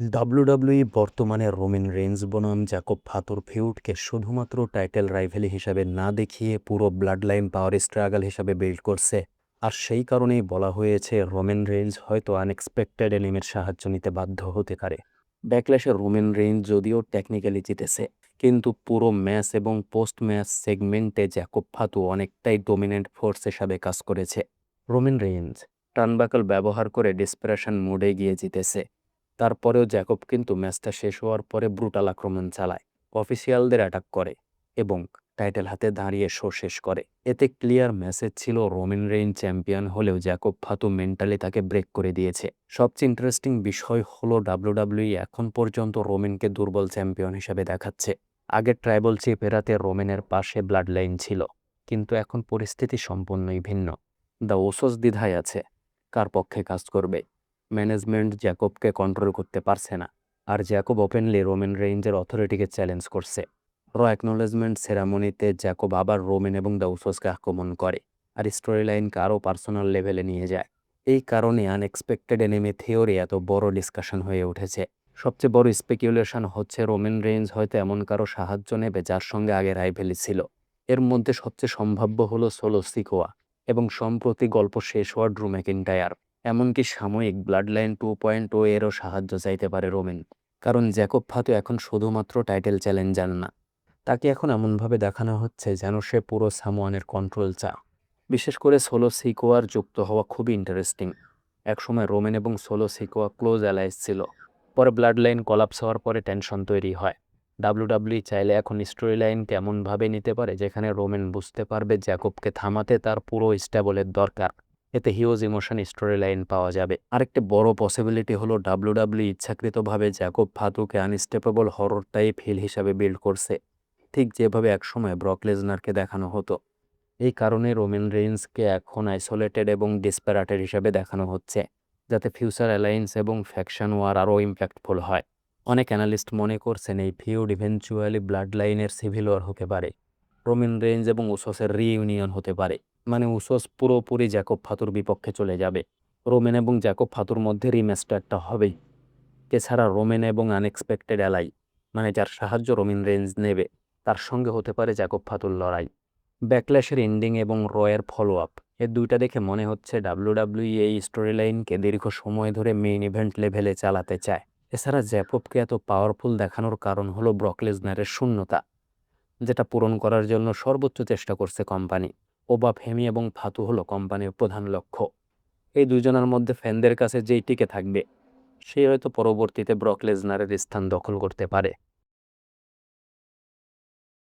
WWE বর্তমানে Roman rains বনাম Jacob ফাতুর ফিউডকে শুধুমাত্র টাইটেল রাইভেলি হিসাবে না দেখিয়ে পুরো ব্লাড লাইন পাওয়ার স্ট্রাগল হিসাবে বিল্ড করছে। আর সেই কারণেই বলা হয়েছে রোমান রেইনস হয়তো আনএক্সপেক্টেড এনিমির সাহায্য নিতে বাধ্য হতে পারে। ব্যাকল্যাশে রোমান রেইনস যদিও টেকনিক্যালি জিতেছে, কিন্তু পুরো ম্যাচ এবং পোস্ট ম্যাচ সেগমেন্টে জ্যাকব ফাতু অনেকটাই ডোমিনেন্ট ফোর্স হিসাবে কাজ করেছে। রোমান রেইনস টার্নবাকল ব্যবহার করে ডেসপারেশন মোডে গিয়ে জিতেছে। তারপরেও জ্যাকব কিন্তু ম্যাচটা শেষ হওয়ার পরে ব্রুটাল আক্রমণ চালায়, অফিসিয়ালদের অ্যাটাক করে এবং টাইটেল হাতে দাঁড়িয়ে শো শেষ করে। এতে ক্লিয়ার মেসেজ ছিল রোমান রেইন চ্যাম্পিয়ন হলেও জ্যাকব ফাতু মেন্টালি তাকে ব্রেক করে দিয়েছে। সবচেয়ে ইন্টারেস্টিং বিষয় হলো ডাব্লিউডাব্লিউই এখন পর্যন্ত রোমানকে দুর্বল চ্যাম্পিয়ন হিসেবে দেখাচ্ছে। আগের ট্রাইবল চিফ এরাতে রোমানের পাশে ব্লাড লাইন ছিল, কিন্তু এখন পরিস্থিতি সম্পূর্ণই ভিন্ন। দ্য ওসোস দ্বিধায় আছে কার পক্ষে কাজ করবে। ম্যানেজমেন্ট জ্যাকবকে কন্ট্রোল করতে পারছে না, আর জ্যাকব ওপেনলি রোমান রেইনজের অথরিটিকে চ্যালেঞ্জ করছে। অ্যাকনোলেজমেন্ট সেরামনিতে জ্যাকব আবার রোমান এবং দ্য উসোসকে আক্রমণ করে, আর স্টোরি লাইনকে আরও পার্সোনাল লেভেলে নিয়ে যায়। এই কারণে আনএক্সপেক্টেড এনিমি থিওরি এত বড় ডিসকাশন হয়ে উঠেছে। সবচেয়ে বড় স্পেকুলেশন হচ্ছে রোমান রেইনস হয়তো এমন কারো সাহায্য নেবে যার সঙ্গে আগে রাইভেলি ছিল। এর মধ্যে সবচেয়ে সম্ভাব্য হলো সোলো সিকোয়া এবং সম্প্রতি গল্প শেষ হওয়া ড্রু ম্যাকিন্টায়ার। এমনকি সাময়িক ব্লাড লাইন 2.0 এরও সাহায্য চাইতে পারে রোমান, কারণ জ্যাকব ফাতু এখন শুধুমাত্র টাইটেল চ্যালেঞ্জার না, তাকে এখন এমনভাবে দেখানো হচ্ছে যেন সে পুরো সামোয়ানের কন্ট্রোল চা। বিশেষ করে সোলো সিকোয়ার যুক্ত হওয়া খুবই ইন্টারেস্টিং। একসময় রোমান এবং সোলো সিকোয়া ক্লোজ অ্যালাইস ছিল, পরে ব্লাড লাইন কলাপস হওয়ার পরে টেনশন তৈরি হয়। ডাব্লিউডাব্লিউ চাইলে এখন স্টোরি লাইনকে এমনভাবে নিতে পারে যেখানে রোমান বুঝতে পারবে জ্যাকবকে থামাতে তার পুরো স্ট্যাবলের দরকার। এতে হিউজ ইমোশন স্টোরি লাইন পাওয়া যাবে। আরেকটি বড় পসিবিলিটি হলো ডাব্লিউডাব্লিউ ইচ্ছাকৃতভাবে জ্যাকব ফাতুকে আনস্টেপেবল হরর টাইপ হিল হিসাবে বিল্ড করছে, ঠিক যেভাবে একসময় ব্রক লেসনারকে দেখানো হতো। এই কারণে রোমান রেইনসকে এখন আইসোলেটেড এবং ডিসপ্যারেটেড হিসাবে দেখানো হচ্ছে, যাতে ফিউচার অ্যালায়েন্স এবং ফ্যাকশন ওয়ার আরও ইম্প্যাক্টফুল হয়। অনেক অ্যানালিস্ট মনে করছেন এই ফিউড ইভেনচুয়ালি ব্লাড লাইনের সিভিল ওয়ার হতে পারে। রোমান রেইনস এবং উসোসের রিইউনিয়ন হতে পারে, মানে উসোস পুরোপুরি জ্যাকব ফাতুর বিপক্ষে চলে যাবে। রোমান এবং জ্যাকব ফাতুর মধ্যে রিম্যাচটা একটা হবেই। এছাড়া রোমান এবং আনএক্সপেক্টেড অ্যালাই, মানে যার সাহায্য রোমান রেইনস নেবে, তার সঙ্গে হতে পারে জ্যাকব ফাতুর লড়াই। ব্যাকল্যাশের এন্ডিং এবং রয়ের ফলো আপ, এ দুইটা দেখে মনে হচ্ছে ডাব্লিউডাব্লিউই এই স্টোরি লাইনকে দীর্ঘ সময় ধরে মেইন ইভেন্ট লেভেলে চালাতে চায়। এছাড়া জ্যাকবকে এত পাওয়ারফুল দেখানোর কারণ হলো ব্রক লেসনারের শূন্যতা, যেটা পূরণ করার জন্য সর্বোচ্চ চেষ্টা করছে কোম্পানি। ওবাপ হেমি এবং ফাতু হলো কোম্পানির প্রধান লক্ষ্য। এই দুজনের মধ্যে ফ্যানদের কাছে যেই টিকে থাকবে, সে হয়তো পরবর্তীতে ব্রক লেসনারের স্থান দখল করতে পারে।